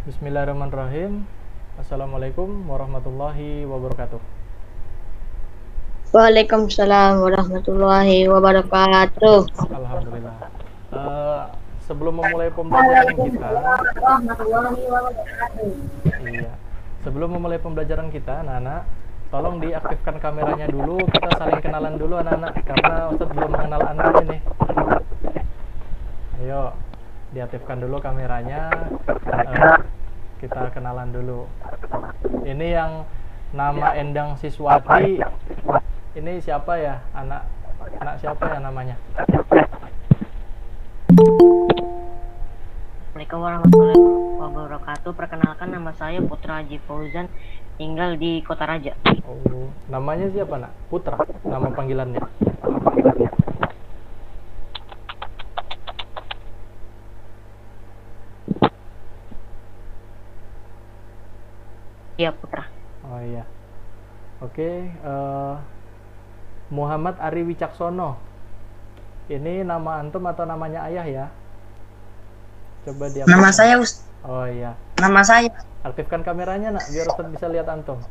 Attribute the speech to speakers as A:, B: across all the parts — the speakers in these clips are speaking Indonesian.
A: Bismillahirrahmanirrahim. Assalamualaikum warahmatullahi wabarakatuh.
B: Waalaikumsalam warahmatullahi wabarakatuh.
A: Alhamdulillah. Eh, Sebelum memulai pembelajaran kita, iya. Sebelum memulai pembelajaran kita, anak-anak, tolong diaktifkan kameranya dulu. Kita saling kenalan dulu, anak-anak, karena Ustadz belum mengenal Anda ini. Ayo, diaktifkan dulu kameranya. Eh, kita kenalan dulu. Ini yang nama Endang Siswati. Ini siapa ya? Anak siapa ya namanya?
B: Assalamualaikum warahmatullahi wabarakatuh. Perkenalkan, nama saya Putra Haji Fauzan, tinggal di Kota Raja.
A: Oh, namanya siapa, Nak? Putra, nama panggilannya.
B: Iya, Putra.
A: Oh iya. Oke, Muhammad Ari Wicaksono. Ini nama antum atau namanya ayah ya? Coba dia.
C: Nama saya
A: Oh iya.
C: Nama saya.
A: Aktifkan kameranya, Nak, biar Ustadz bisa lihat antum.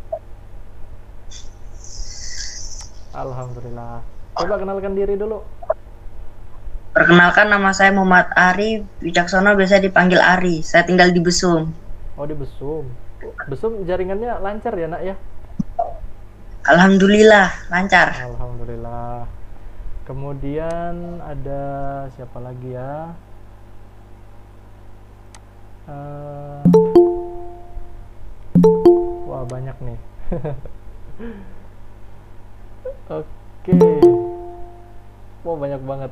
A: Alhamdulillah. Coba kenalkan diri dulu.
C: Perkenalkan, nama saya Muhammad Ari Wicaksono, biasa dipanggil Ari. Saya tinggal di Besum.
A: Oh, di Besum. Besum jaringannya lancar ya, Nak ya?
C: Alhamdulillah lancar.
A: Alhamdulillah. Kemudian ada siapa lagi ya? Wah, banyak nih. Oke. Wah, banyak banget.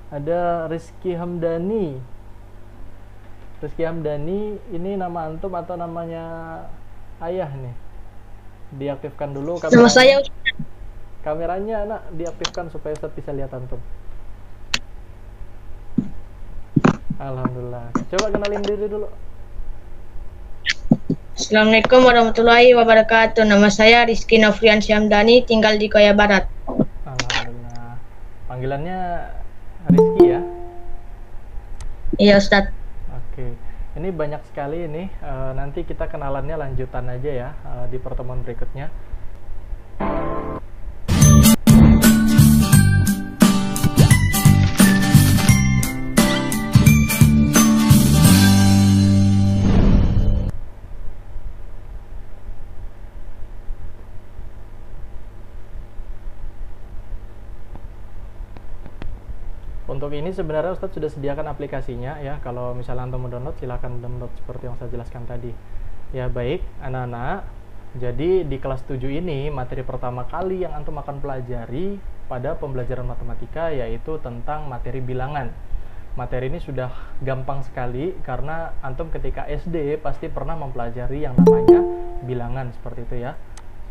A: Ada Rizky Hamdani. Rizky Hamdani, ini nama antum atau namanya ayah nih? Diaktifkan dulu kameranya.
B: Nama saya
A: Kameranya, Nak, diaktifkan supaya Ustadz bisa lihat antum. Alhamdulillah. Coba kenalin diri dulu.
B: Assalamualaikum warahmatullahi wabarakatuh. Nama saya Rizky Nofrian Syamdani, tinggal di Koya Barat.
A: Alhamdulillah. Panggilannya Rizky ya?
B: Iya, Ustadz.
A: Oke. Ini banyak sekali ini. Nanti kita kenalannya lanjutan aja ya di pertemuan berikutnya. Untuk ini sebenarnya Ustadz sudah sediakan aplikasinya ya. Kalau misalnya Antum mau download, silahkan download seperti yang saya jelaskan tadi. Ya baik, anak-anak. Jadi di kelas 7 ini, materi pertama kali yang Antum akan pelajari pada pembelajaran matematika yaitu tentang materi bilangan. Materi ini sudah gampang sekali karena Antum ketika SD pasti pernah mempelajari yang namanya bilangan seperti itu ya.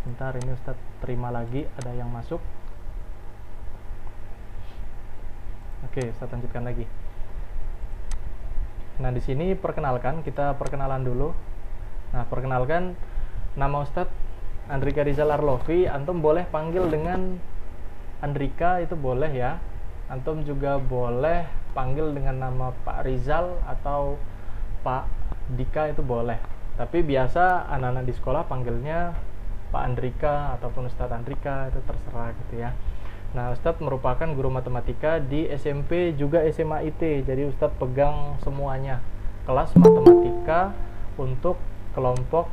A: Sebentar, ini Ustadz terima lagi, ada yang masuk. Oke, saya lanjutkan lagi. Nah, di sini kita perkenalan dulu. Nah, perkenalkan, nama Ustadz Andrika Rizal Arlofi. Antum boleh panggil dengan Andrika, itu boleh ya. Antum juga boleh panggil dengan nama Pak Rizal atau Pak Dika, itu boleh. Tapi biasa anak-anak di sekolah panggilnya Pak Andrika ataupun Ustadz Andrika, itu terserah gitu ya. Nah, Ustadz merupakan guru matematika di SMP juga SMA IT. Jadi Ustadz pegang semuanya kelas matematika untuk kelompok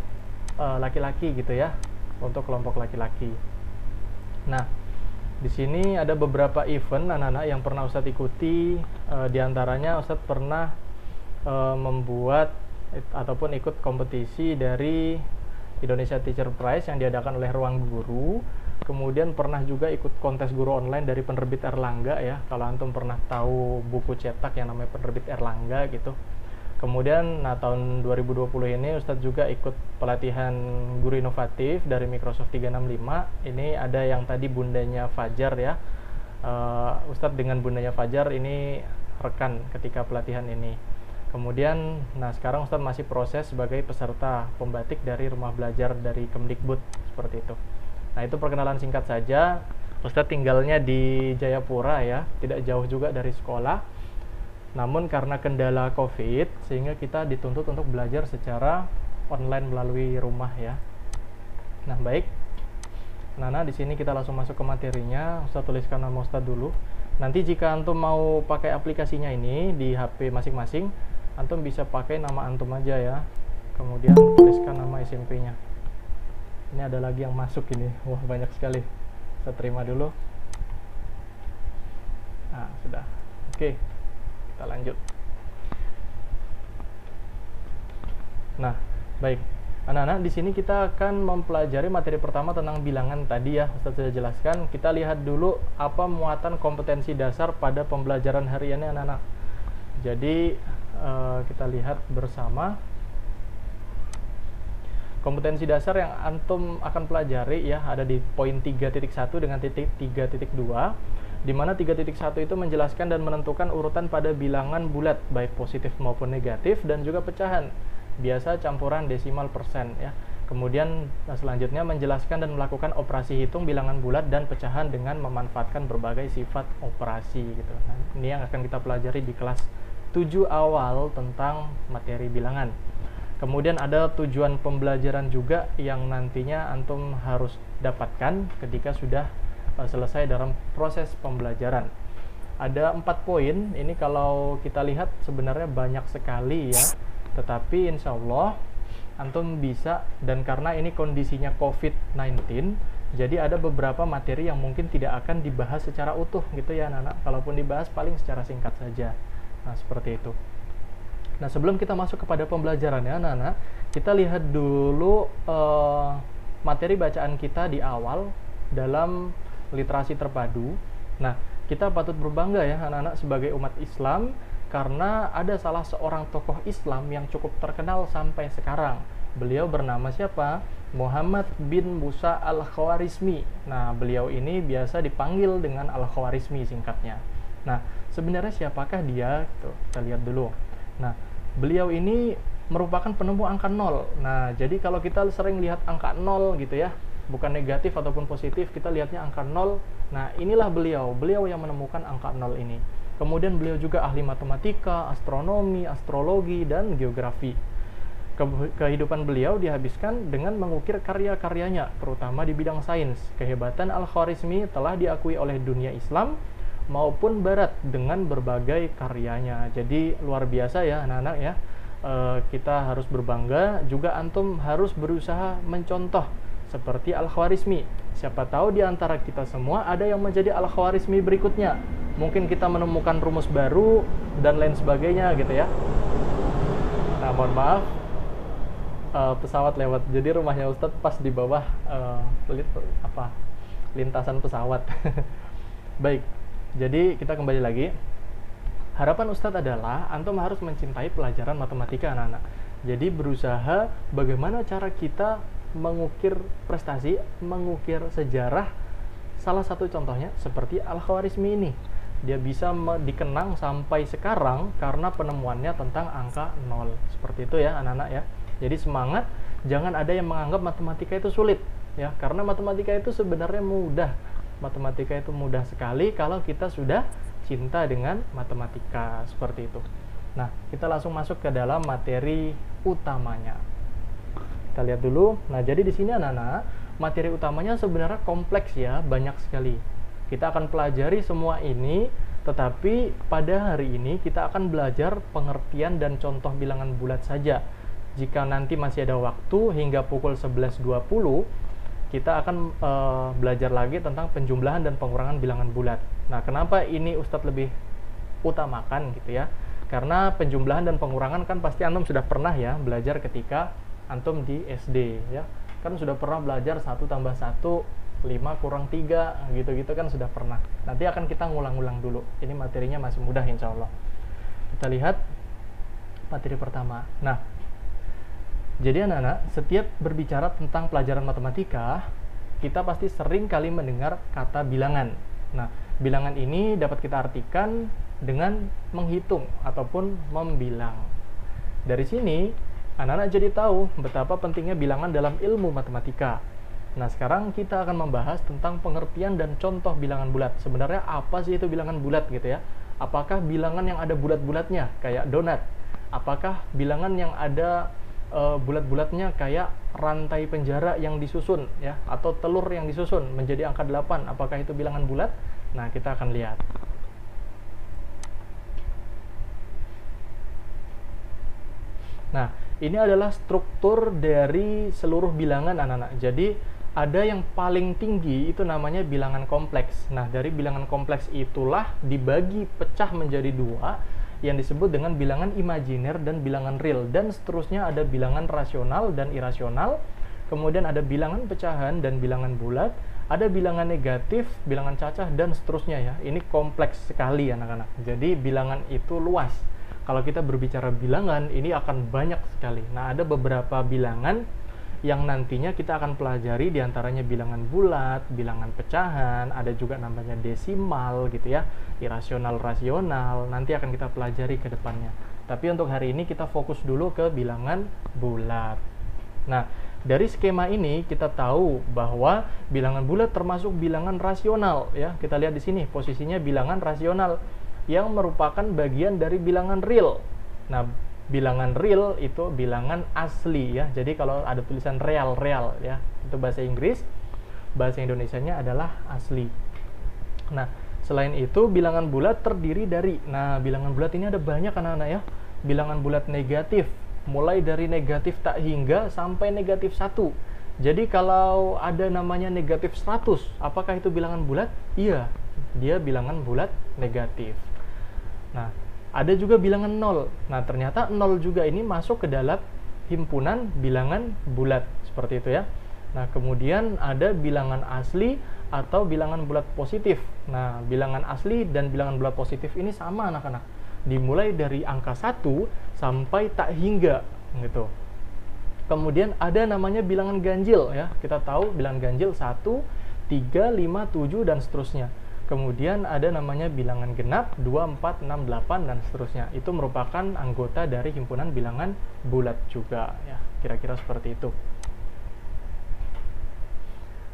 A: laki-laki gitu ya, untuk kelompok laki-laki. Nah, di sini ada beberapa event anak-anak yang pernah Ustadz ikuti. Di antaranya Ustadz pernah membuat ataupun ikut kompetisi dari Indonesia Teacher Prize yang diadakan oleh Ruang Guru. Kemudian pernah juga ikut kontes guru online dari penerbit Erlangga ya. Kalau antum pernah tahu buku cetak yang namanya penerbit Erlangga gitu. Kemudian tahun 2020 ini Ustadz juga ikut pelatihan guru inovatif dari Microsoft 365. Ini ada yang tadi bundanya Fajar ya. Ustadz dengan bundanya Fajar ini rekan ketika pelatihan ini. Kemudian, sekarang Ustadz masih proses sebagai peserta pembatik dari rumah belajar dari Kemdikbud seperti itu. Nah, itu perkenalan singkat saja. Ustadz tinggalnya di Jayapura ya, tidak jauh juga dari sekolah. Namun karena kendala COVID, sehingga kita dituntut untuk belajar secara online melalui rumah ya. Nah, baik. Nana, di sini kita langsung masuk ke materinya. Ustaz tuliskan nama Ustaz dulu. Nanti jika antum mau pakai aplikasinya ini di HP masing-masing, antum bisa pakai nama antum aja ya. Kemudian tuliskan nama SMP-nya. Ini ada lagi yang masuk ini. Wah, banyak sekali. Saya terima dulu. Nah, sudah. Oke. Kita lanjut. Nah, baik. Anak-anak, di sini kita akan mempelajari materi pertama tentang bilangan tadi ya, Ustaz sudah jelaskan. Kita lihat dulu apa muatan kompetensi dasar pada pembelajaran hari ini anak-anak. Jadi kita lihat bersama kompetensi dasar yang antum akan pelajari ya, ada di poin 3.1 dengan titik 3.2, di mana 3.1 itu menjelaskan dan menentukan urutan pada bilangan bulat baik positif maupun negatif dan juga pecahan. Biasa campuran desimal persen ya. Kemudian selanjutnya menjelaskan dan melakukan operasi hitung bilangan bulat dan pecahan dengan memanfaatkan berbagai sifat operasi gitu. Nah, ini yang akan kita pelajari di kelas 7 awal tentang materi bilangan. Kemudian ada tujuan pembelajaran juga yang nantinya antum harus dapatkan ketika sudah selesai dalam proses pembelajaran. Ada 4 poin. Ini kalau kita lihat sebenarnya banyak sekali ya. Tetapi insya Allah antum bisa, dan karena ini kondisinya COVID-19, jadi ada beberapa materi yang mungkin tidak akan dibahas secara utuh gitu ya anak-anak. Kalaupun dibahas paling secara singkat saja. Nah, seperti itu. Nah, sebelum kita masuk kepada pembelajaran ya anak-anak, kita lihat dulu materi bacaan kita di awal dalam literasi terpadu. Nah, kita patut berbangga ya anak-anak sebagai umat Islam, karena ada salah seorang tokoh Islam yang cukup terkenal sampai sekarang. Beliau bernama siapa? Muhammad bin Musa Al-Khawarizmi. Nah, beliau ini biasa dipanggil dengan Al-Khawarizmi singkatnya. Nah, sebenarnya siapakah dia? Tuh, kita lihat dulu. Nah, beliau ini merupakan penemu angka 0. Nah, jadi kalau kita sering lihat angka 0 gitu ya, bukan negatif ataupun positif, kita lihatnya angka 0. Nah, inilah beliau yang menemukan angka 0 ini. Kemudian beliau juga ahli matematika, astronomi, astrologi, dan geografi. Kehidupan beliau dihabiskan dengan mengukir karya-karyanya, terutama di bidang sains. Kehebatan Al-Khawarizmi telah diakui oleh dunia Islam maupun Barat dengan berbagai karyanya. Jadi luar biasa ya anak-anak ya. Kita harus berbangga, juga antum harus berusaha mencontoh seperti Al-Khawarizmi. Siapa tahu di antara kita semua ada yang menjadi Al-Khawarizmi berikutnya. Mungkin kita menemukan rumus baru dan lain sebagainya gitu ya. Nah, mohon maaf, pesawat lewat. Jadi rumahnya Ustadz pas di bawah lintasan pesawat. Baik, jadi kita kembali lagi. Harapan Ustadz adalah antum harus mencintai pelajaran matematika anak-anak. Jadi berusaha bagaimana cara kita mengukir prestasi, mengukir sejarah. Salah satu contohnya seperti Al-Khawarizmi ini. Dia bisa dikenang sampai sekarang karena penemuannya tentang angka 0. Seperti itu ya anak-anak ya. Jadi semangat, jangan ada yang menganggap matematika itu sulit ya, karena matematika itu sebenarnya mudah. Matematika itu mudah sekali kalau kita sudah cinta dengan matematika, seperti itu. Nah, kita langsung masuk ke dalam materi utamanya. Kita lihat dulu. Nah, jadi di sini anak-anak, materi utamanya sebenarnya kompleks ya, banyak sekali. Kita akan pelajari semua ini, tetapi pada hari ini kita akan belajar pengertian dan contoh bilangan bulat saja. Jika nanti masih ada waktu hingga pukul 11.20, kita akan belajar lagi tentang penjumlahan dan pengurangan bilangan bulat. Nah, kenapa ini Ustadz lebih utamakan gitu ya? Karena penjumlahan dan pengurangan kan pasti antum sudah pernah ya belajar ketika antum di SD ya. Kan sudah pernah belajar 1 tambah 1, 5 kurang 3, gitu-gitu kan sudah pernah. Nanti akan kita ngulang-ngulang dulu. Ini materinya masih mudah insya Allah. Kita lihat materi pertama. Nah, jadi anak-anak, setiap berbicara tentang pelajaran matematika, kita pasti sering kali mendengar kata bilangan. Nah, bilangan ini dapat kita artikan dengan menghitung ataupun membilang. Dari sini, anak-anak jadi tahu betapa pentingnya bilangan dalam ilmu matematika. Nah, sekarang kita akan membahas tentang pengertian dan contoh bilangan bulat. Sebenarnya apa sih itu bilangan bulat gitu ya? Apakah bilangan yang ada bulat-bulatnya kayak donat? Apakah bilangan yang ada bulat-bulatnya kayak rantai penjara yang disusun ya, atau telur yang disusun menjadi angka 8? Apakah itu bilangan bulat? Nah, kita akan lihat. Nah, ini adalah struktur dari seluruh bilangan anak-anak. Jadi, ada yang paling tinggi itu namanya bilangan kompleks. Nah, dari bilangan kompleks itulah dibagi pecah menjadi dua yang disebut dengan bilangan imajiner dan bilangan real. Dan seterusnya ada bilangan rasional dan irasional. Kemudian ada bilangan pecahan dan bilangan bulat. Ada bilangan negatif, bilangan cacah, dan seterusnya ya. Ini kompleks sekali anak-anak. Jadi, bilangan itu luas. Kalau kita berbicara bilangan, ini akan banyak sekali. Nah, ada beberapa bilangan yang nantinya kita akan pelajari, diantaranya bilangan bulat, bilangan pecahan, ada juga namanya desimal gitu ya, irasional, rasional, nanti akan kita pelajari ke depannya. Tapi untuk hari ini kita fokus dulu ke bilangan bulat. Nah, dari skema ini kita tahu bahwa bilangan bulat termasuk bilangan rasional ya. Kita lihat di sini posisinya bilangan rasional yang merupakan bagian dari bilangan real. Nah, bilangan real itu bilangan asli ya. Jadi kalau ada tulisan real ya, itu bahasa Inggris. Bahasa Indonesianya adalah asli. Nah, selain itu bilangan bulat terdiri dari, nah bilangan bulat ini ada banyak anak-anak ya. Bilangan bulat negatif, mulai dari negatif tak hingga sampai negatif 1. Jadi kalau ada namanya negatif 100, apakah itu bilangan bulat? Iya, dia bilangan bulat negatif. Nah, ada juga bilangan 0. Nah, ternyata 0 juga ini masuk ke dalam himpunan bilangan bulat. Seperti itu ya. Nah, kemudian ada bilangan asli atau bilangan bulat positif. Nah, bilangan asli dan bilangan bulat positif ini sama anak-anak. Dimulai dari angka 1 sampai tak hingga gitu. Kemudian ada namanya bilangan ganjil ya. Kita tahu bilangan ganjil 1, 3, 5, 7 dan seterusnya. Kemudian ada namanya bilangan genap 2, 4, 6, 8 dan seterusnya. Itu merupakan anggota dari himpunan bilangan bulat juga ya. Kira-kira seperti itu.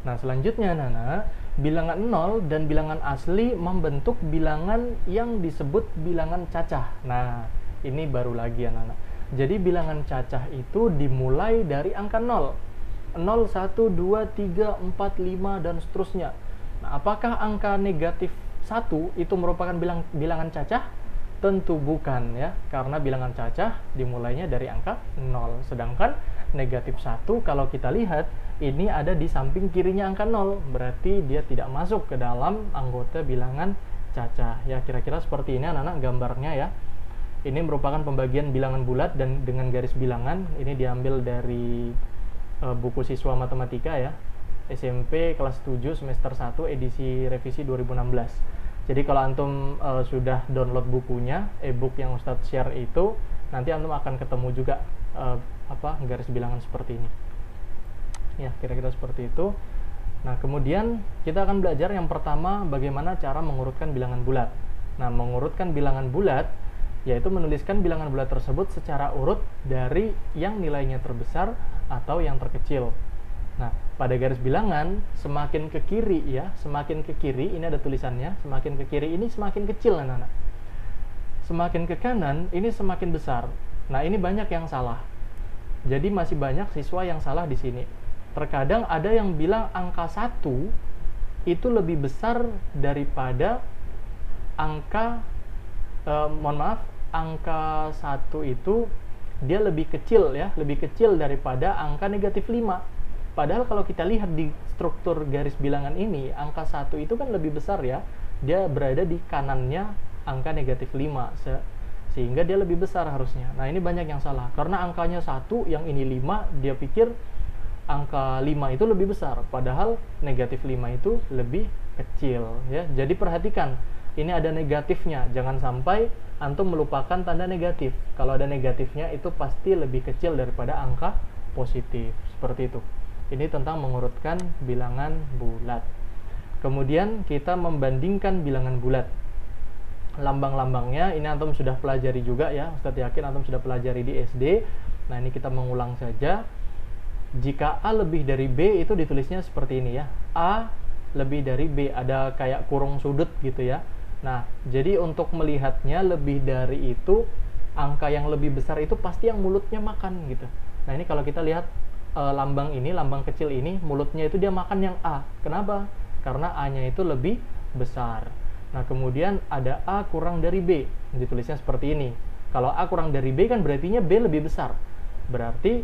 A: Nah, selanjutnya Nana, bilangan 0 dan bilangan asli membentuk bilangan yang disebut bilangan cacah. Nah, ini baru lagi anak-anak. Jadi bilangan cacah itu dimulai dari angka 0. 0, 1, 2, 3, 4, 5 dan seterusnya. Nah, apakah angka negatif 1 itu merupakan bilangan cacah? Tentu bukan ya, karena bilangan cacah dimulainya dari angka 0. Sedangkan negatif 1 kalau kita lihat ini ada di samping kirinya angka 0, berarti dia tidak masuk ke dalam anggota bilangan cacah. Ya, kira-kira seperti ini anak-anak gambarnya ya. Ini merupakan pembagian bilangan bulat dan dengan garis bilangan. Ini diambil dari buku siswa matematika ya. SMP kelas 7 semester 1 edisi revisi 2016. Jadi kalau antum sudah download bukunya, e-book yang Ustadz share itu, nanti antum akan ketemu juga garis bilangan seperti ini. Ya, kira-kira seperti itu. Nah, kemudian kita akan belajar yang pertama bagaimana cara mengurutkan bilangan bulat. Nah, mengurutkan bilangan bulat yaitu menuliskan bilangan bulat tersebut secara urut dari yang nilainya terbesar atau yang terkecil. Nah, pada garis bilangan semakin ke kiri ya, semakin ke kiri ini ada tulisannya, semakin ke kiri ini semakin kecil anak-anak. Semakin ke kanan ini semakin besar. Nah, ini banyak yang salah. Jadi masih banyak siswa yang salah di sini. Terkadang ada yang bilang angka 1 itu lebih besar daripada angka angka 1 itu dia lebih kecil ya, lebih kecil daripada angka negatif 5. Padahal kalau kita lihat di struktur garis bilangan ini, angka 1 itu kan lebih besar ya. Dia berada di kanannya angka negatif 5. Sehingga dia lebih besar harusnya. Nah, ini banyak yang salah. Karena angkanya 1, yang ini 5, dia pikir angka 5 itu lebih besar. Padahal negatif 5 itu lebih kecil ya. Jadi perhatikan, ini ada negatifnya. Jangan sampai antum melupakan tanda negatif. Kalau ada negatifnya itu pasti lebih kecil daripada angka positif. Seperti itu. Ini tentang mengurutkan bilangan bulat. Kemudian kita membandingkan bilangan bulat. Lambang-lambangnya ini antum sudah pelajari juga ya. Ustadz yakin antum sudah pelajari di SD. Nah, ini kita mengulang saja. Jika A lebih dari B itu ditulisnya seperti ini ya. A lebih dari B, ada kayak kurung sudut gitu ya. Nah, jadi untuk melihatnya lebih dari itu, angka yang lebih besar itu pasti yang mulutnya makan gitu. Nah, ini kalau kita lihat lambang ini, lambang kecil ini, mulutnya itu dia makan yang A. Kenapa? Karena A-nya itu lebih besar. Nah, kemudian ada A kurang dari B. Ditulisnya seperti ini. Kalau A kurang dari B kan berartinya B lebih besar. Berarti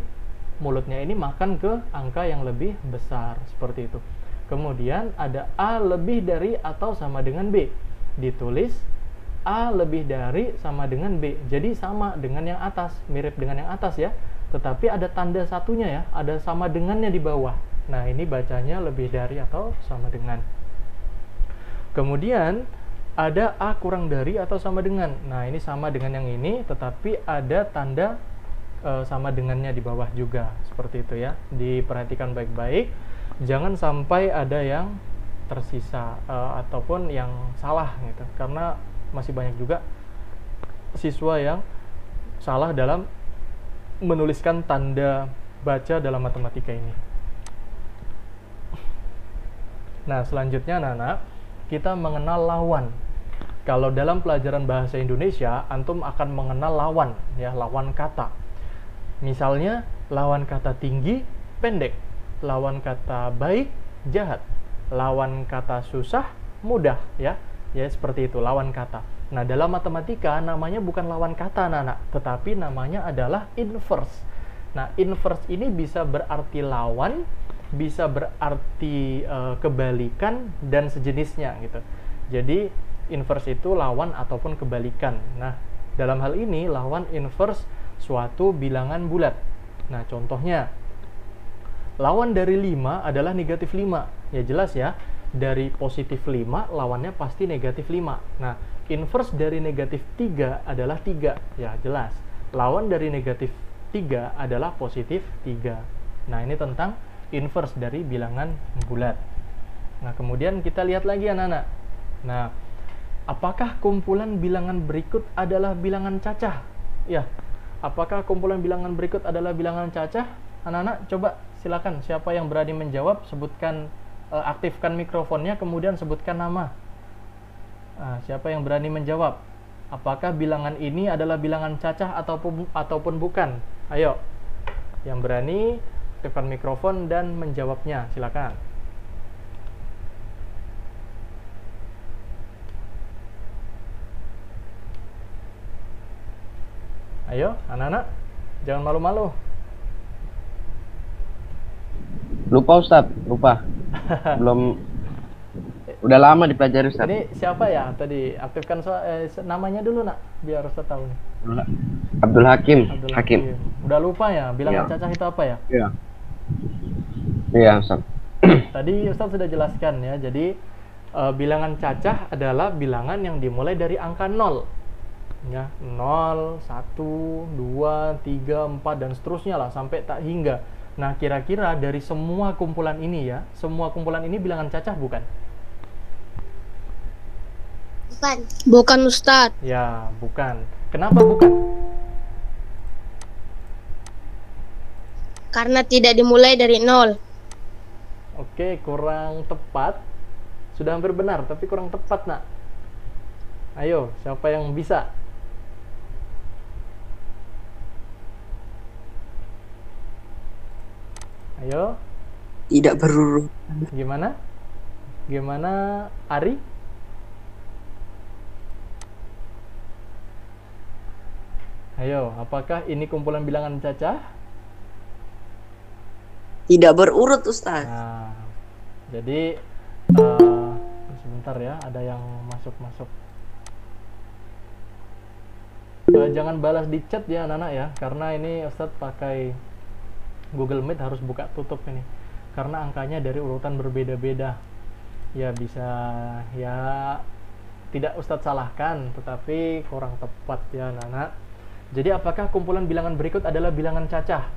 A: mulutnya ini makan ke angka yang lebih besar, seperti itu. Kemudian ada A lebih dari atau sama dengan B. Ditulis A lebih dari sama dengan B. Jadi sama dengan yang atas, mirip dengan yang atas ya. Tetapi ada tanda satunya ya, ada sama dengannya di bawah. Nah, ini bacanya lebih dari atau sama dengan. Kemudian ada A kurang dari atau sama dengan. Nah, ini sama dengan yang ini, tetapi ada tanda sama dengannya di bawah juga. Seperti itu ya. Diperhatikan baik-baik. Jangan sampai ada yang tersisa ataupun yang salah gitu, karena masih banyak juga siswa yang salah dalam menuliskan tanda baca dalam matematika ini. Nah, selanjutnya anak-anak, kita mengenal lawan. Kalau dalam pelajaran bahasa Indonesia, antum akan mengenal lawan ya, lawan kata. Misalnya lawan kata tinggi, pendek, lawan kata baik, jahat, lawan kata susah, mudah ya. Ya, seperti itu lawan kata. Nah, dalam matematika namanya bukan lawan kata anak-anak, tetapi namanya adalah inverse. Nah, inverse ini bisa berarti lawan, bisa berarti kebalikan dan sejenisnya gitu. Jadi inverse itu lawan ataupun kebalikan. Nah, dalam hal ini lawan inverse suatu bilangan bulat. Nah, contohnya lawan dari 5 adalah negatif 5. Ya jelas ya, dari positif 5 lawannya pasti negatif 5. Nah, inverse dari negatif 3 adalah 3. Ya jelas, lawan dari negatif 3 adalah positif 3. Nah, ini tentang inverse dari bilangan bulat. Nah, kemudian kita lihat lagi anak-anak. Nah, apakah kumpulan bilangan berikut adalah bilangan cacah? Ya, apakah kumpulan bilangan berikut adalah bilangan cacah? Anak-anak coba silakan, siapa yang berani menjawab, sebutkan, aktifkan mikrofonnya, kemudian sebutkan nama. Nah, siapa yang berani menjawab? Apakah bilangan ini adalah bilangan cacah ataupun bukan? Ayo, yang berani aktifkan mikrofon dan menjawabnya, silakan. Ayo, anak-anak, jangan malu-malu.
D: Lupa Ustadz, lupa. Belum, udah lama dipelajari Ustadz.
A: Ini siapa ya tadi? Aktifkan namanya dulu nak, biar Ustadz tahu nih.
D: Abdul Hakim.
A: Abdul
D: Hakim.
A: Udah lupa ya, bilangan
D: Ya.
A: cacah itu apa ya?
D: Iya. Iya Ustadz.
A: Tadi Ustadz sudah jelaskan ya, jadi bilangan cacah adalah bilangan yang dimulai dari angka 0. Ya, 0, 1, 2, 3, 4 dan seterusnya lah sampai tak hingga. Nah, kira-kira dari semua kumpulan ini ya, semua kumpulan ini bilangan cacah bukan?
E: Bukan. Bukan Ustadz.
A: Ya, bukan. Kenapa bukan?
E: Karena tidak dimulai dari 0.
A: Oke, kurang tepat. Sudah hampir benar, tapi kurang tepat nak. Ayo, siapa yang bisa? Ayo,
C: Tidak berurut.
A: gimana? Gimana Ari? Ayo, apakah ini kumpulan bilangan cacah?
C: Tidak berurut Ustaz.
A: Nah, jadi sebentar ya, ada yang masuk. Jangan balas di chat ya anak-anak ya, karena ini Ustadz pakai Google Meet harus buka tutup ini, karena angkanya dari urutan berbeda-beda. Ya bisa, ya tidak Ustadz salahkan, tetapi kurang tepat ya anak-anak. Jadi apakah kumpulan bilangan berikut adalah bilangan cacah?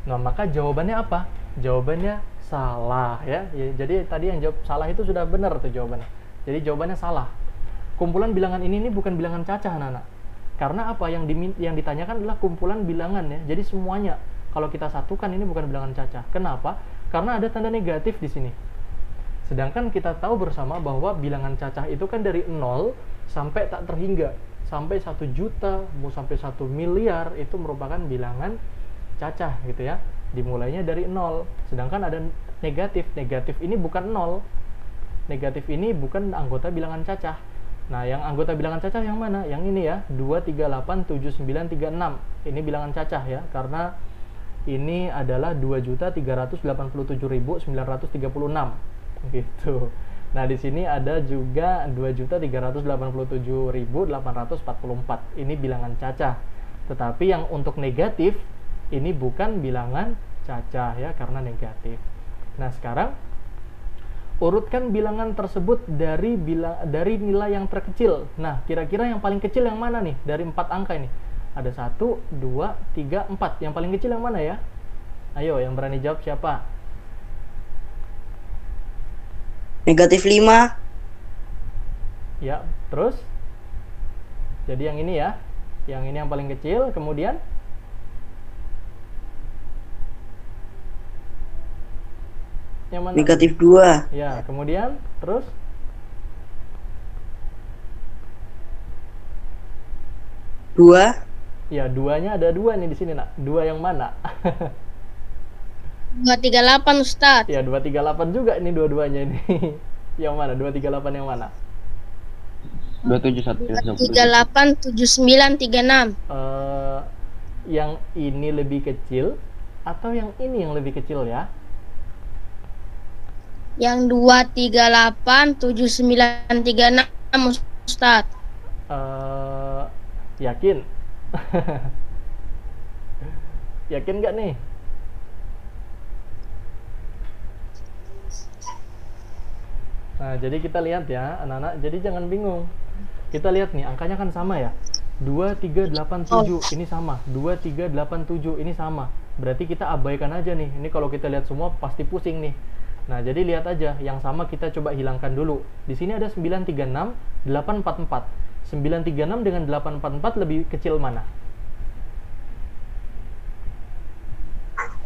A: Nah, maka jawabannya apa? Jawabannya salah ya. Jadi tadi yang jawab salah itu sudah benar tuh jawabannya. Jadi jawabannya salah. Kumpulan bilangan ini bukan bilangan cacah anak-anak. Karena apa? Yang ditanyakan adalah kumpulan bilangan ya. Jadi semuanya kalau kita satukan ini bukan bilangan cacah. Kenapa? Karena ada tanda negatif di sini. Sedangkan kita tahu bersama bahwa bilangan cacah itu kan dari 0 sampai tak terhingga, sampai 1 juta, mau sampai 1 miliar itu merupakan bilangan cacah gitu ya. Dimulainya dari 0. Sedangkan ada negatif. Negatif ini bukan 0. Negatif ini bukan anggota bilangan cacah. Nah, yang anggota bilangan cacah yang mana? Yang ini ya, 2, 3, 8, 7, 9, 3, 6. Ini bilangan cacah ya, karena ini adalah 2.387.936 gitu. Nah, di sini ada juga 2.387.844. Ini bilangan cacah. Tetapi yang untuk negatif ini bukan bilangan cacah ya, karena negatif. Nah, sekarang urutkan bilangan tersebut dari nilai yang terkecil. Nah, kira-kira yang paling kecil yang mana nih dari 4 angka ini? Ada 1, 2, 3, 4. Yang paling kecil yang mana ya? Ayo, yang berani jawab siapa?
C: Negatif 5.
A: Ya, terus? Jadi yang ini ya. Yang ini yang paling kecil, kemudian yang mana?
C: Negatif 2.
A: Ya, kemudian terus?
C: Dua.
A: Ya, 2-nya ada 2 nih di sini, Nak. 2 yang mana?
E: 238 Ustadz.
A: Ya, 238 juga ini dua-duanya ini. Yang mana? 238 yang mana?
D: 271.
E: 238 79 36.
A: Yang ini lebih kecil atau yang ini yang lebih kecil ya?
E: Yang 238 79 36 Ustadz.
A: Yakin? Yakin nggak nih? Nah, jadi kita lihat ya, anak-anak. Jadi jangan bingung. Kita lihat nih, angkanya kan sama ya. 2387 ini sama. 2387 ini sama. Berarti kita abaikan aja nih. Ini kalau kita lihat semua pasti pusing nih. Nah, jadi lihat aja yang sama kita coba hilangkan dulu. Di sini ada 936, 844. 936 dengan 844 lebih kecil mana?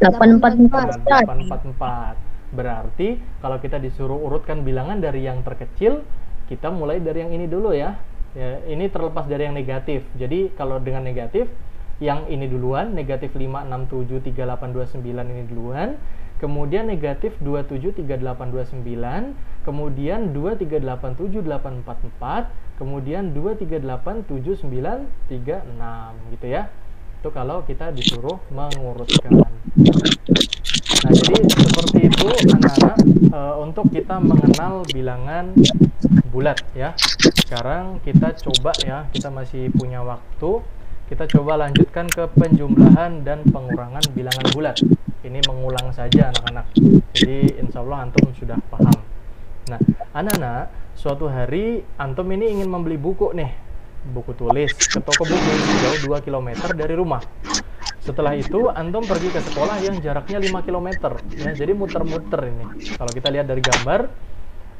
E: 844
A: Nah, 844. Berarti kalau kita disuruh urutkan bilangan dari yang terkecil, kita mulai dari yang ini dulu ya. Ya, ini terlepas dari yang negatif. Jadi kalau dengan negatif, yang ini duluan, negatif 5, 6, 7, 3, 8, 2, 9 ini duluan. Kemudian negatif 27, 3, 8, 2, 9. Kemudian 2, 3, 8, 7, 8, 4, 4. Kemudian 2, 3, 8, 7, 9, 3, 6 gitu ya. Itu kalau kita disuruh mengurutkan. Nah, jadi seperti itu anak-anak untuk kita mengenal bilangan bulat ya. Sekarang kita coba ya, kita masih punya waktu. Kita coba lanjutkan ke penjumlahan dan pengurangan bilangan bulat. Ini mengulang saja anak-anak. Jadi insya Allah antum sudah paham. Nah, anak-anak, suatu hari antum ini ingin membeli buku nih, buku tulis ke toko buku jauh 2 km dari rumah. Setelah itu antum pergi ke sekolah yang jaraknya 5 km ya, jadi muter-muter ini. Kalau kita lihat dari gambar,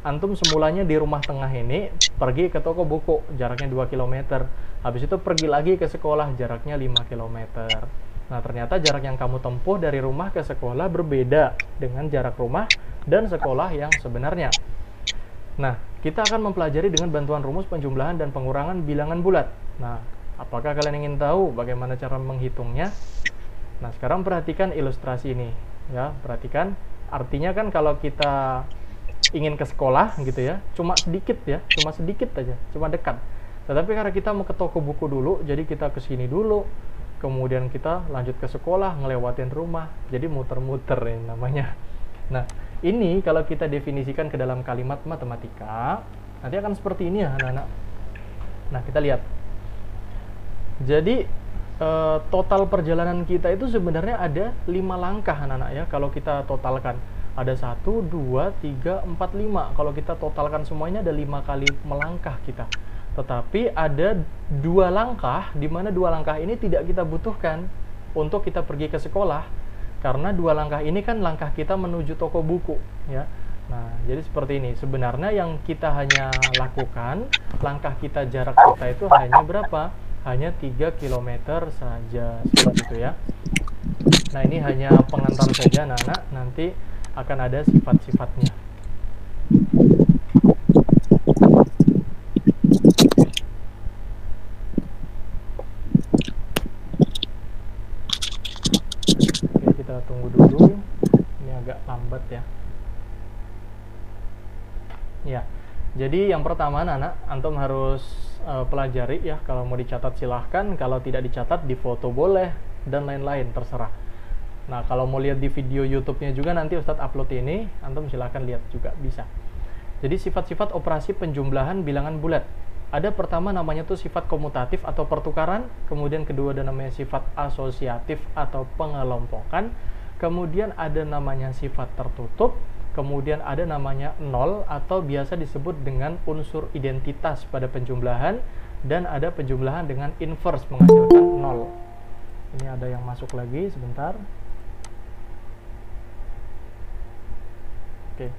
A: antum semulanya di rumah tengah ini pergi ke toko buku jaraknya 2 km. Habis itu pergi lagi ke sekolah jaraknya 5 km. Nah, ternyata jarak yang kamu tempuh dari rumah ke sekolah berbeda dengan jarak rumah dan sekolah yang sebenarnya. Nah, kita akan mempelajari dengan bantuan rumus penjumlahan dan pengurangan bilangan bulat. Nah, apakah kalian ingin tahu bagaimana cara menghitungnya? Nah, sekarang perhatikan ilustrasi ini ya, perhatikan. Artinya kan kalau kita ingin ke sekolah gitu ya, cuma sedikit ya, cuma sedikit aja, cuma dekat. Tetapi karena kita mau ke toko buku dulu, jadi kita ke sini dulu, kemudian kita lanjut ke sekolah, ngelewatin rumah, jadi muter-muter ini namanya. Nah, ini kalau kita definisikan ke dalam kalimat matematika, nanti akan seperti ini ya anak-anak. Nah, kita lihat. Jadi total perjalanan kita itu sebenarnya ada 5 langkah anak-anak ya, kalau kita totalkan. Ada 1, 2, 3, 4, 5. Kalau kita totalkan semuanya ada 5 kali melangkah kita. Tetapi ada 2 langkah, di mana 2 langkah ini tidak kita butuhkan untuk kita pergi ke sekolah. Karena 2 langkah ini kan langkah kita menuju toko buku ya. Nah, jadi seperti ini. Sebenarnya yang kita hanya lakukan, langkah kita, jarak kita itu hanya berapa? Hanya 3 km saja, seperti itu ya. Nah, ini hanya pengantar saja anak-anak, nanti akan ada sifat-sifatnya. Kita tunggu dulu. Ini agak lambat ya. Ya. Jadi yang pertama anak antum harus pelajari ya. Kalau mau dicatat silahkan, kalau tidak dicatat difoto boleh dan lain-lain terserah. Nah, kalau mau lihat di video YouTube-nya juga nanti Ustadz upload ini, antum silahkan lihat juga bisa. Jadi sifat-sifat operasi penjumlahan bilangan bulat. Ada pertama namanya tuh sifat komutatif atau pertukaran, kemudian kedua ada namanya sifat asosiatif atau pengelompokan, kemudian ada namanya sifat tertutup, kemudian ada namanya nol atau biasa disebut dengan unsur identitas pada penjumlahan, dan ada penjumlahan dengan inverse menghasilkan nol. Ini ada yang masuk lagi sebentar. Oke.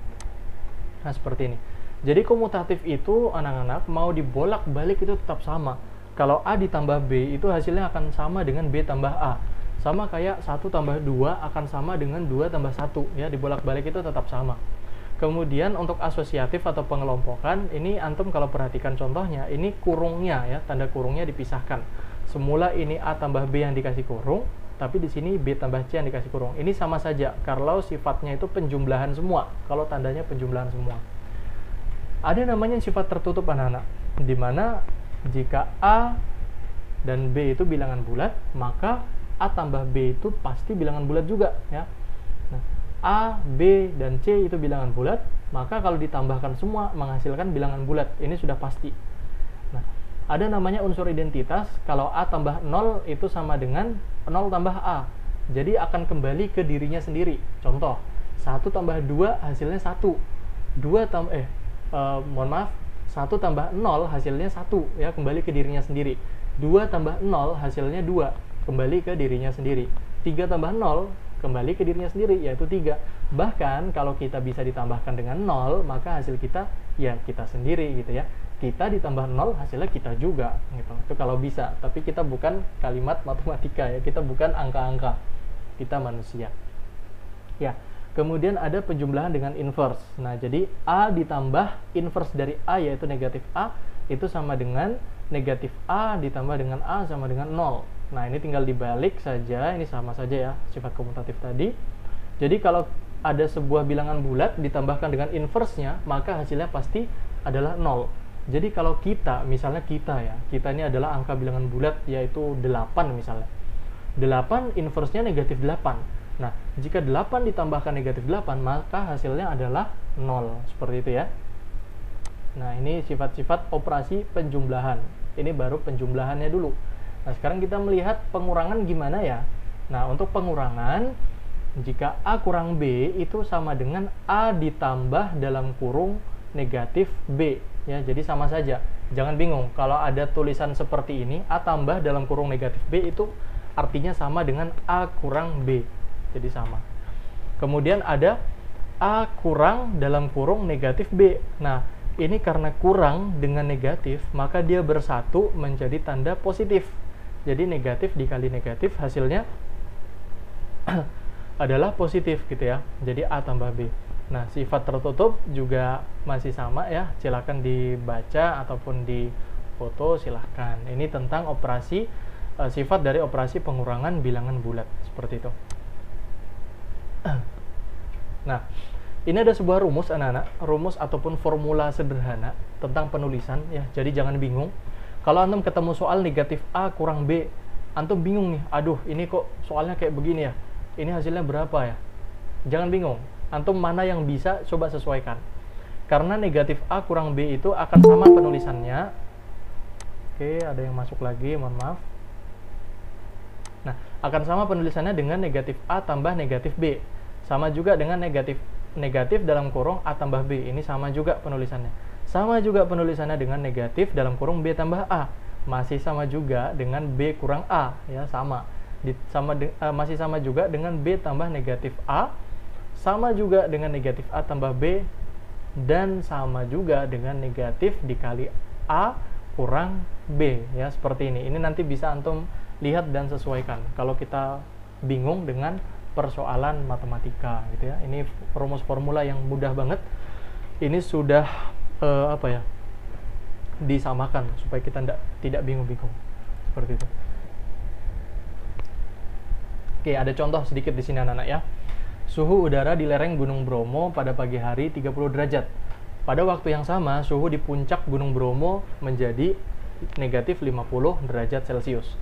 A: Nah, seperti ini. Jadi komutatif itu anak-anak mau dibolak-balik itu tetap sama. Kalau A ditambah B itu hasilnya akan sama dengan B tambah A. Sama kayak 1 tambah 2 akan sama dengan 2 tambah 1 ya, dibolak-balik itu tetap sama. Kemudian untuk asosiatif atau pengelompokan, ini antum kalau perhatikan contohnya, ini kurungnya ya, tanda kurungnya dipisahkan. Semula ini A tambah B yang dikasih kurung, tapi di sini B tambah C yang dikasih kurung. Ini sama saja kalau sifatnya itu penjumlahan semua, kalau tandanya penjumlahan semua. Ada namanya sifat tertutup anak-anak, di mana jika A dan B itu bilangan bulat, maka A tambah B itu pasti bilangan bulat juga ya. Nah, A, B, dan C itu bilangan bulat, maka kalau ditambahkan semua menghasilkan bilangan bulat. Ini sudah pasti. Nah, ada namanya unsur identitas. Kalau A tambah 0 itu sama dengan 0 tambah A. Jadi akan kembali ke dirinya sendiri. Contoh, 1 tambah 2 hasilnya 1. 2 tambah 1 tambah 0 hasilnya 1 ya, kembali ke dirinya sendiri. 2 tambah 0 hasilnya 2, kembali ke dirinya sendiri. 3 tambah 0 kembali ke dirinya sendiri, yaitu 3. Bahkan kalau kita bisa ditambahkan dengan 0, maka hasil kita ya kita sendiri gitu ya. Kita ditambah 0 hasilnya kita juga gitu. Itu kalau bisa, tapi kita bukan kalimat matematika ya, kita bukan angka-angka. Kita manusia. Ya. Kemudian ada penjumlahan dengan inverse. Nah, jadi A ditambah inverse dari A yaitu negatif A itu sama dengan negatif A ditambah dengan A sama dengan 0. Nah, ini tinggal dibalik saja, ini sama saja ya sifat komutatif tadi. Jadi kalau ada sebuah bilangan bulat ditambahkan dengan inverse-nya, maka hasilnya pasti adalah 0. Jadi kalau kita, misalnya kita ini adalah angka bilangan bulat yaitu 8 misalnya. 8 inverse-nya negatif 8. Nah, jika 8 ditambahkan negatif 8, maka hasilnya adalah 0. Seperti itu ya. Nah, ini sifat-sifat operasi penjumlahan. Ini baru penjumlahannya dulu. Nah, sekarang kita melihat pengurangan gimana ya. Nah, untuk pengurangan, jika A kurang B itu sama dengan A ditambah dalam kurung negatif B. Ya, jadi sama saja. Jangan bingung, kalau ada tulisan seperti ini, A tambah dalam kurung negatif B itu artinya sama dengan A kurang B. Jadi sama. Kemudian ada A kurang dalam kurung negatif B. Nah, ini karena kurang dengan negatif, maka dia bersatu menjadi tanda positif. Jadi negatif dikali negatif hasilnya adalah positif gitu ya. Jadi A tambah B. Nah, sifat tertutup juga masih sama ya. Silakan dibaca ataupun di foto silahkan. Ini tentang operasi sifat dari operasi pengurangan bilangan bulat seperti itu. Nah, ini ada sebuah rumus anak-anak, rumus ataupun formula sederhana tentang penulisan ya. Jadi jangan bingung. Kalau antum ketemu soal negatif A kurang B, antum bingung nih, aduh ini kok soalnya kayak begini ya. Ini hasilnya berapa ya? Jangan bingung. Antum mana yang bisa coba sesuaikan. Karena negatif A kurang B itu akan sama penulisannya. Oke, ada yang masuk lagi, mohon maaf. Nah, akan sama penulisannya dengan negatif A tambah negatif B. Sama juga dengan negatif dalam kurung A tambah B. Ini sama juga penulisannya. Sama juga penulisannya dengan negatif dalam kurung B tambah A. Masih sama juga dengan B kurang A. Ya, sama. Masih sama juga dengan B tambah negatif A. Sama juga dengan negatif A tambah B. Dan sama juga dengan negatif dikali A kurang B. Ya, seperti ini. Ini nanti bisa antum lihat dan sesuaikan. Kalau kita bingung dengan persoalan matematika gitu ya. Ini rumus formula yang mudah banget. Ini sudah disamakan supaya kita tidak bingung-bingung. Seperti itu. Oke, ada contoh sedikit di sini anak-anak ya. Suhu udara di lereng Gunung Bromo pada pagi hari 30 derajat. Pada waktu yang sama, suhu di puncak Gunung Bromo menjadi negatif 50 derajat Celcius.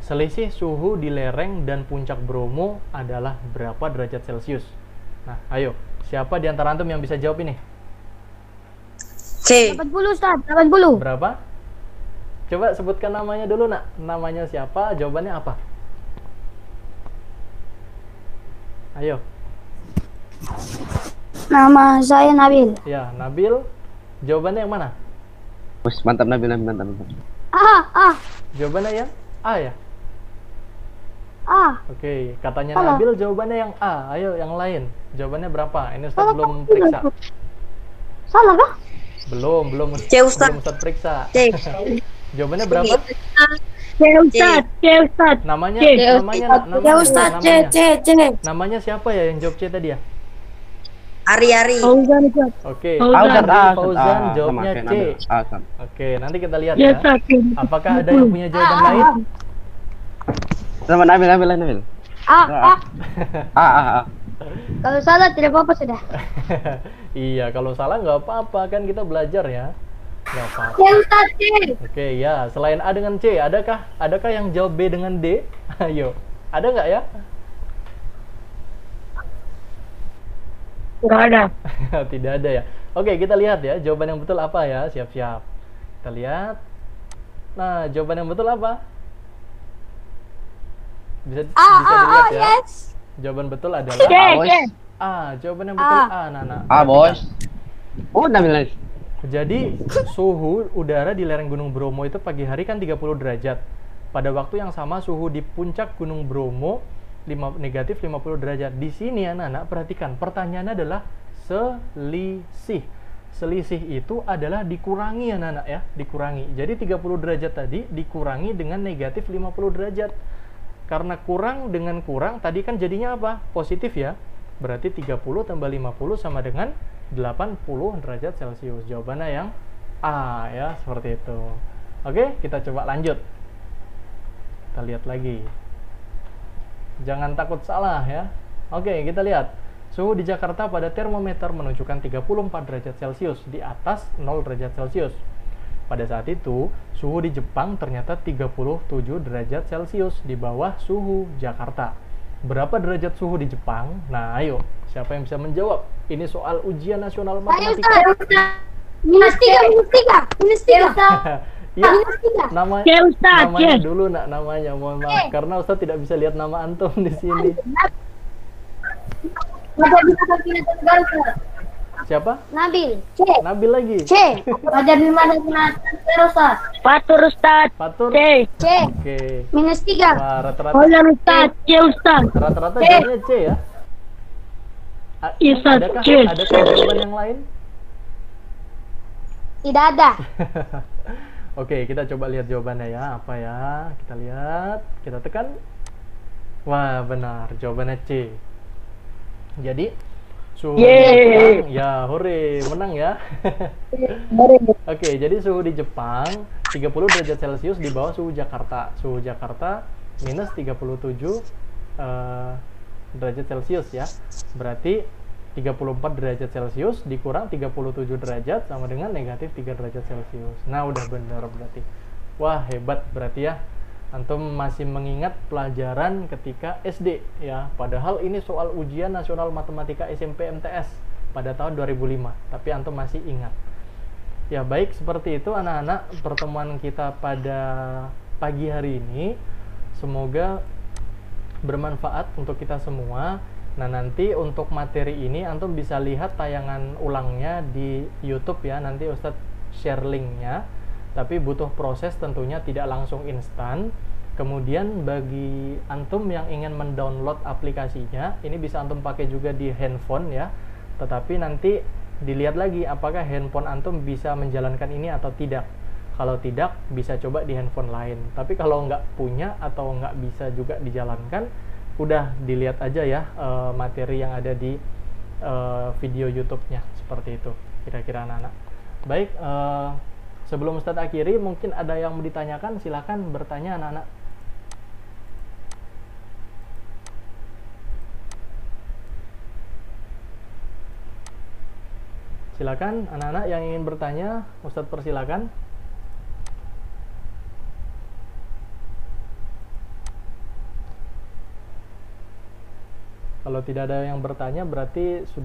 A: Selisih suhu di lereng dan puncak Bromo adalah berapa derajat Celcius? Nah, ayo, siapa di antara antum yang bisa jawab ini?
C: C.
E: 80 Ustaz, 80.
A: Berapa? Coba sebutkan namanya dulu, nak. Namanya siapa? Jawabannya apa? Ayo.
E: Nama saya Nabil.
A: Ya, Nabil. Jawabannya yang mana?
D: Wes, mantap Nabil, mantap.
A: Jawabannya yang A ya?
E: Ah,
A: Oke, katanya
E: Salah.
A: Nabil jawabannya yang A. Ayo, yang lain. Jawabannya berapa? Ini Ustaz belum periksa.
E: salah kah?
A: Belum
C: C, Ustaz.
A: belum Ustaz periksa.
C: C.
A: Jawabannya berapa?
E: C Ustaz.
A: Namanya,
E: C,
A: namanya,
E: C.
A: namanya siapa ya yang jawab C tadi ya?
C: Ari.
A: Oke,
D: Ustaz,
A: Ari Fauzan jawabnya
D: sama kayak
A: C.
D: Nabil. Ustaz.
A: Oke, nanti kita lihat ya. Apakah ada yang punya jawaban lain?
D: Sama Nabil.
E: Ah.
D: Ah.
E: Kalau salah tidak apa-apa sudah.
A: Iya, kalau salah nggak apa-apa, kan kita belajar ya. Nggak apa-apa.
E: C Ustaz, C.
A: Oke, ya. Selain A dengan C, adakah yang jawab B dengan D? Ayo, ada nggak ya?
E: Enggak ada.
A: Tidak ada ya. Oke, kita lihat ya. Jawaban yang betul apa ya? Siap-siap. Kita lihat. Nah, jawaban yang betul apa? Bisa dilihat ya.
E: Yes.
A: Jawaban betul adalah
E: C.
A: Jawaban yang betul A, Nana.
D: Bos. Oh, Nabil.
A: Jadi suhu udara di lereng Gunung Bromo itu pagi hari kan 30 derajat. Pada waktu yang sama suhu di puncak Gunung Bromo negatif 50 derajat. Di sini anak-anak perhatikan, pertanyaannya adalah selisih. Selisih itu adalah dikurangi anak-anak ya, dikurangi. Jadi 30 derajat tadi dikurangi dengan negatif 50 derajat. Karena kurang dengan kurang tadi kan jadinya apa? Positif ya. Berarti 30 tambah 50 sama dengan 80 derajat Celcius. Jawabannya yang A ya, seperti itu. Oke, kita coba lanjut. Kita lihat lagi. Jangan takut salah ya. Oke, kita lihat. Suhu di Jakarta pada termometer menunjukkan 34 derajat Celcius di atas 0 derajat Celcius. Pada saat itu, suhu di Jepang ternyata 37 derajat Celcius di bawah suhu Jakarta. Berapa derajat suhu di Jepang? Nah, ayo. Siapa yang bisa menjawab? Ini soal ujian nasional matematika.
E: Minus 3.
A: Ya, namanya dulu nak, namanya. Mohon maaf karena Ustaz tidak bisa lihat nama antum di sini. Siapa?
E: Nabil. C.
A: Nabil lagi.
E: C. Ada di mana Ustaz? Fatur Ustaz.
A: Fatur.
E: C.
A: Oke.
E: Minus 3.
A: Wah, rata-rata
E: Ustaz. C Ustaz.
A: rata-rata jawabnya C ya. Adakah jawaban yang lain?
E: Tidak ada.
A: Oke, kita coba lihat jawabannya ya. Apa ya? Kita lihat, kita tekan. Wah, benar. Jawabannya C. Jadi, suhu di Jepang, ya, hore, menang ya. Oke, jadi suhu di Jepang 30 derajat Celcius di bawah suhu Jakarta. Suhu Jakarta minus 37 derajat Celcius ya. Berarti 34 derajat Celcius dikurang 37 derajat sama dengan negatif 3 derajat Celcius. Nah, udah bener berarti. Wah, hebat berarti ya. Antum masih mengingat pelajaran ketika SD ya. Padahal ini soal ujian nasional matematika SMP MTS pada tahun 2005. Tapi antum masih ingat. Ya, baik seperti itu anak-anak pertemuan kita pada pagi hari ini. Semoga bermanfaat untuk kita semua. Nah, nanti untuk materi ini antum bisa lihat tayangan ulangnya di YouTube ya. Nanti Ustadz share linknya. Tapi butuh proses tentunya, tidak langsung instan. Kemudian bagi antum yang ingin mendownload aplikasinya, ini bisa antum pakai juga di handphone ya. Tetapi nanti dilihat lagi apakah handphone antum bisa menjalankan ini atau tidak. Kalau tidak, bisa coba di handphone lain. Tapi kalau nggak punya atau nggak bisa juga dijalankan, udah dilihat aja ya materi yang ada di video YouTube-nya, seperti itu kira-kira anak-anak. Baik, sebelum Ustadz akhiri, mungkin ada yang mau ditanyakan, silakan bertanya anak-anak. Silakan anak-anak yang ingin bertanya, Ustadz persilakan. Kalau tidak ada yang bertanya berarti sudah